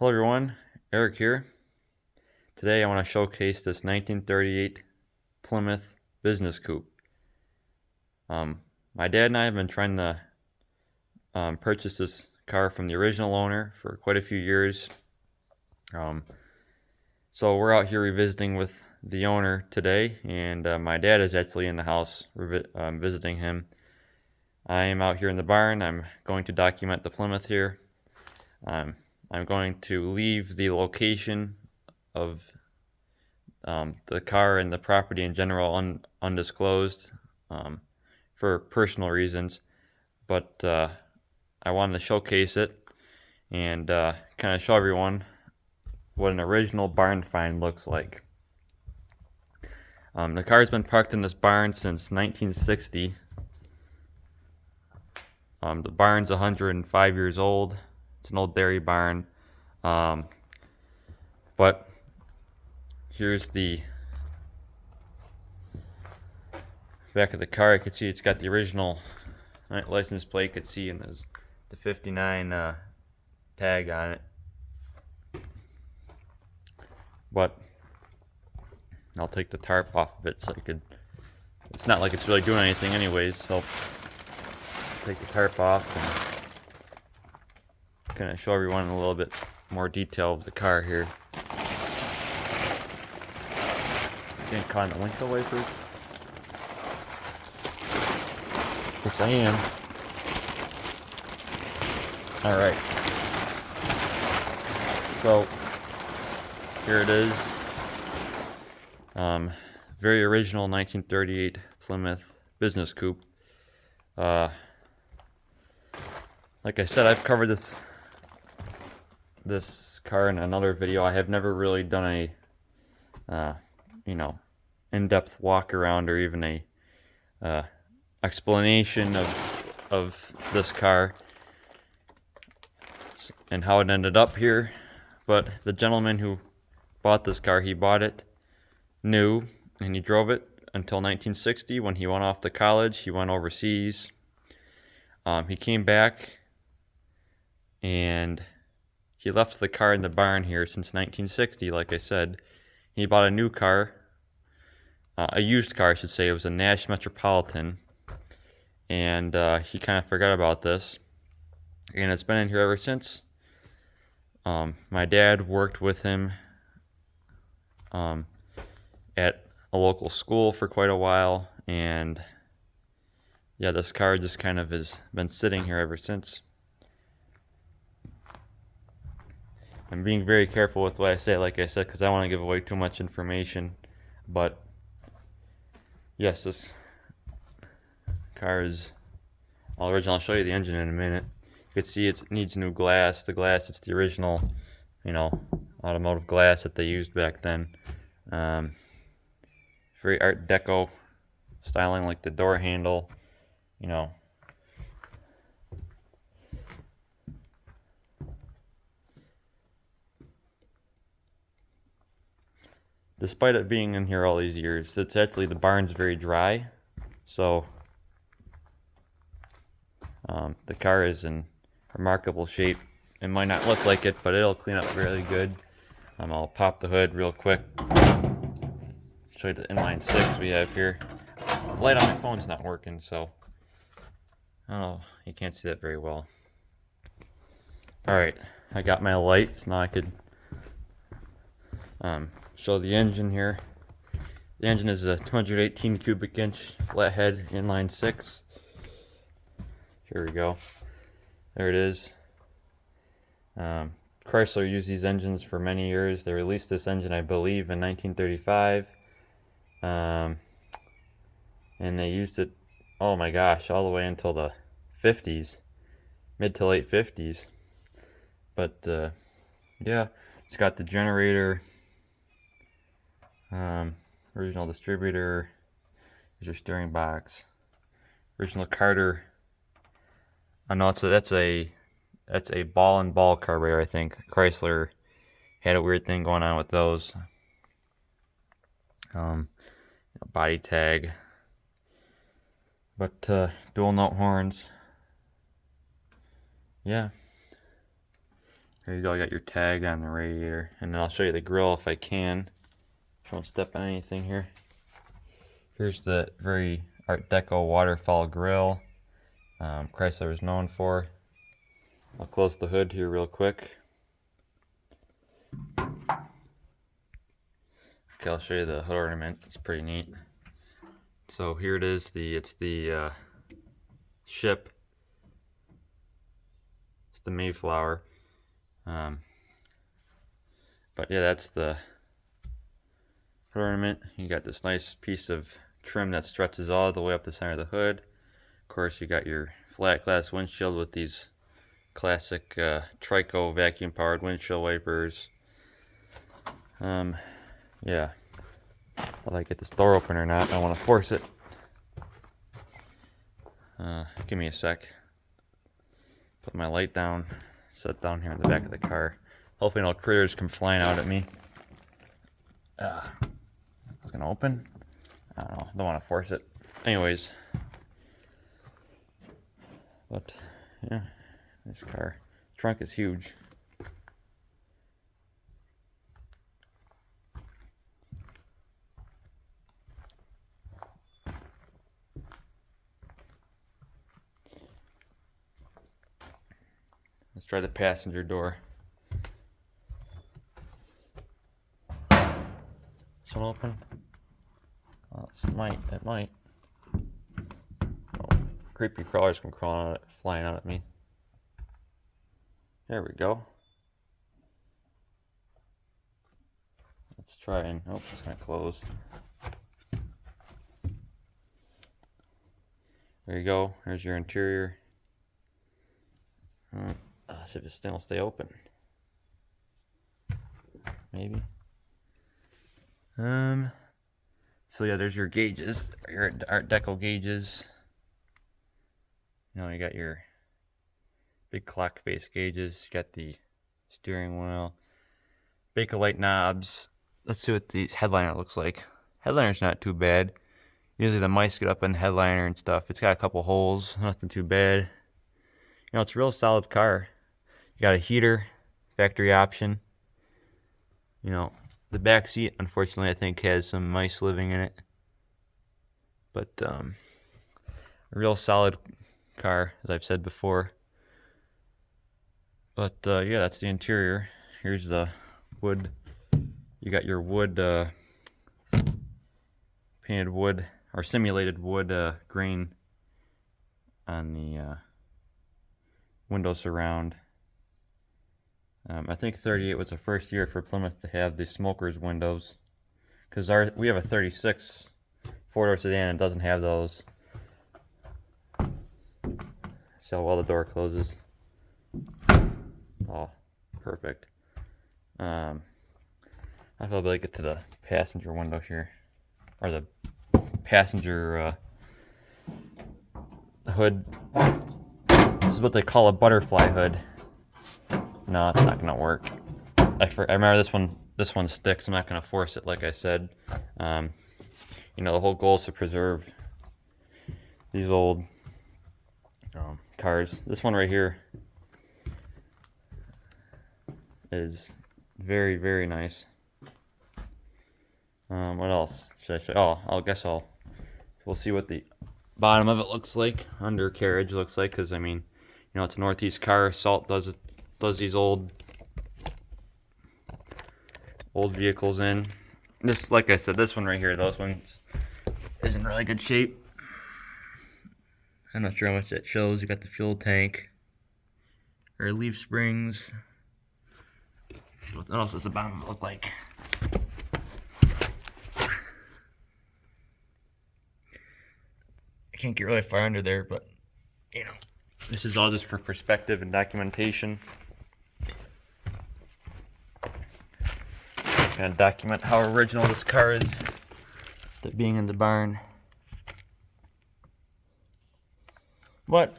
Hello everyone, Eric here. Today I want to showcase this 1938 Plymouth business coupe. My dad and I have been trying to purchase this car from the original owner for quite a few years. So we're out here revisiting with the owner today, and my dad is actually in the house visiting him. I am out here in the barn. I'm going to document the Plymouth here. I'm going to leave the location of the car and the property in general undisclosed for personal reasons, but I wanted to showcase it and kind of show everyone what an original barn find looks like. The car's been parked in this barn since 1960. The barn's 105 years old. It's an old dairy barn. But here's the back of the car. You can see it's got the original license plate. You can see in the 59 tag on it. But I'll take the tarp off of it so you could. It's not like it's really doing anything anyways, so take the tarp off and kind of show everyone a little bit more detail of the car here. Can't climb the windshield wipers. Yes, I am. Alright. So, here it is. Very original 1938 Plymouth business coupe. Like I said, I've covered this car in another video. I have never really done a in-depth walk around or even a explanation of this car and how it ended up here. But the gentleman who bought this car, he bought it new and he drove it until 1960 when he went off to college. He went overseas. He came back and he left the car in the barn here since 1960, like I said. He bought a new car, a used car I should say. It was a Nash Metropolitan, and he kind of forgot about this, and it's been in here ever since. My dad worked with him at a local school for quite a while, and yeah, this car just kind of has been sitting here ever since. I'm being very careful with what I say, like I said, because I don't want to give away too much information. But yes, this car is all original. I'll show you the engine in a minute. You can see it needs new glass. The glass, it's the original, automotive glass that they used back then. It's very Art Deco styling, like the door handle, Despite it being in here all these years, it's actually, the barn's very dry, so the car is in remarkable shape. It might not look like it, but it'll clean up really good. I'll pop the hood real quick. Show you the inline 6 we have here. The light on my phone's not working, so you can't see that very well. Alright, I got my lights. Now I could show the engine here. The engine is a 218 cubic inch flathead inline 6. Here we go. There it is. Chrysler used these engines for many years. They released this engine, I believe, in 1935. And they used it, oh my gosh, all the way until the 50s. Mid to late 50s. But, yeah, it's got the generator. Original distributor. Here's your steering box. Original Carter. I know that's a ball and ball carburetor. I think Chrysler had a weird thing going on with those. Body tag, but dual note horns. Yeah, There you go, I got your tag on the radiator. And then I'll show you the grill if I can. Don't step on anything here. Here's the very Art Deco waterfall grill Chrysler is known for. I'll close the hood here real quick. Okay, I'll show you the hood ornament. It's pretty neat. So here it is. It's the ship. It's the Mayflower. But yeah, that's the hood ornament. You got this nice piece of trim that stretches all the way up the center of the hood. Of course, you got your flat glass windshield with these classic Trico vacuum powered windshield wipers. Yeah, whether I get this door open or not, I want to force it. Give me a sec. Put my light down, set down here in the back of the car. Hopefully no critters come flying out at me. It's gonna open. I don't know, don't want to force it. Anyways, but yeah, this car. Trunk is huge. Let's try the passenger door. This one open? Well, it might. Oh, creepy crawlers come crawling out, flying out at me. There we go. Let's try and, oh, it's gonna close. There you go, there's your interior. See if it will stay open. Maybe. So yeah, there's your gauges, your Art Deco gauges. You know, you got your big clock face gauges. You got the steering wheel, Bakelite knobs. Let's see what the headliner looks like. Headliner's not too bad. Usually the mice get up in the headliner and stuff. It's got a couple holes, nothing too bad. You know, it's a real solid car. You got a heater, factory option. You know, the back seat, unfortunately, I think has some mice living in it. But a real solid car, as I've said before. But yeah, that's the interior. Here's the wood. You got your wood, painted wood or simulated wood grain on the window surround. I think 38 was the first year for Plymouth to have the smoker's windows, because we have a 36 four-door sedan and doesn't have those. See how well the door closes. Oh, perfect. I feel like get to the passenger window here, or the passenger hood. This is what they call a butterfly hood. No, it's not gonna work. I remember this one. This one sticks. I'm not gonna force it, like I said. You know, the whole goal is to preserve these old cars. This one right here is very, very nice. What else should I show? Oh, we'll see what the bottom of it looks like. Undercarriage looks like, because I mean, you know, it's a Northeast car. Salt does these old vehicles in. This, like I said, this one right here, those ones is in really good shape. I'm not sure how much that shows. You got the fuel tank, or leaf springs. What else does the bottom look like? I can't get really far under there, but you know, this is all just for perspective and documentation. Kind of document how original this car is, that being in the barn. But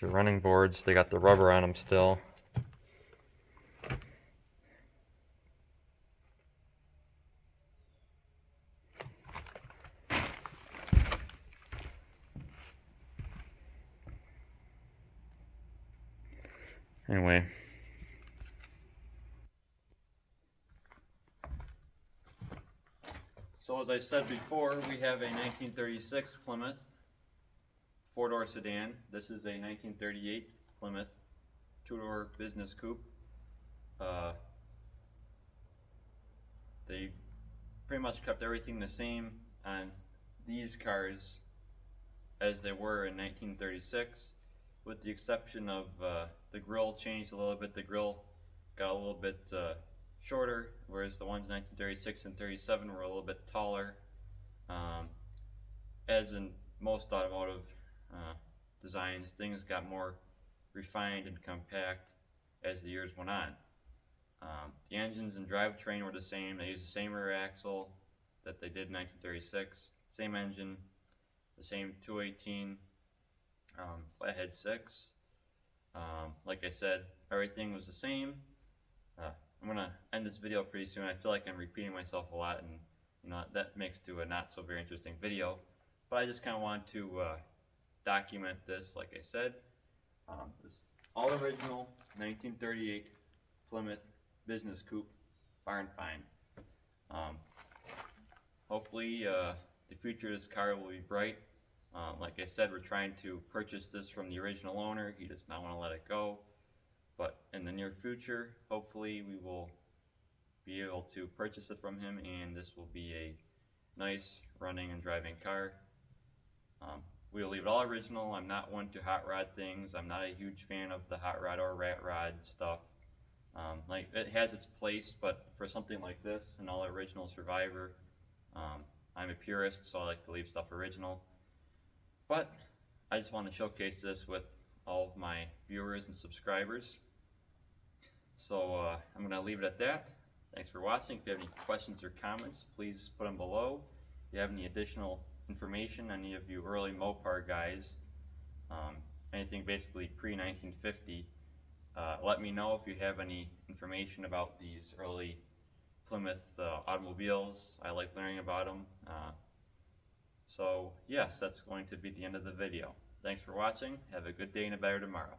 your running boards, they got the rubber on them still. Anyway, So as I said before, we have a 1936 Plymouth four-door sedan. This is a 1938 Plymouth two-door business coupe. They pretty much kept everything the same on these cars as they were in 1936, with the exception of the grille changed a little bit. The grille got a little bit shorter, whereas the ones in 1936 and 37 were a little bit taller. As in most automotive designs, things got more refined and compact as the years went on. The engines and drivetrain were the same. They used the same rear axle that they did in 1936, same engine, the same 218 flathead 6. Like I said, everything was the same. I'm gonna end this video pretty soon. I feel like I'm repeating myself a lot, and that makes to a not so very interesting video. But I just kind of want to document this. Like I said, this all original 1938 Plymouth business coupe barn find. Hopefully the future of this car will be bright. Like I said, we're trying to purchase this from the original owner. He does not want to let it go. But in the near future, hopefully we will be able to purchase it from him, and this will be a nice running and driving car. We'll leave it all original. I'm not one to hot rod things. I'm not a huge fan of the hot rod or rat rod stuff. Like, it has its place, but for something like this, an all original Survivor, I'm a purist, so I like to leave stuff original. But I just want to showcase this with all of my viewers and subscribers. So I'm going to leave it at that. Thanks for watching. If you have any questions or comments, please put them below. If you have any additional information, any of you early Mopar guys, anything basically pre-1950, let me know if you have any information about these early Plymouth automobiles. I like learning about them. So yes, that's going to be the end of the video. Thanks for watching. Have a good day and a better tomorrow.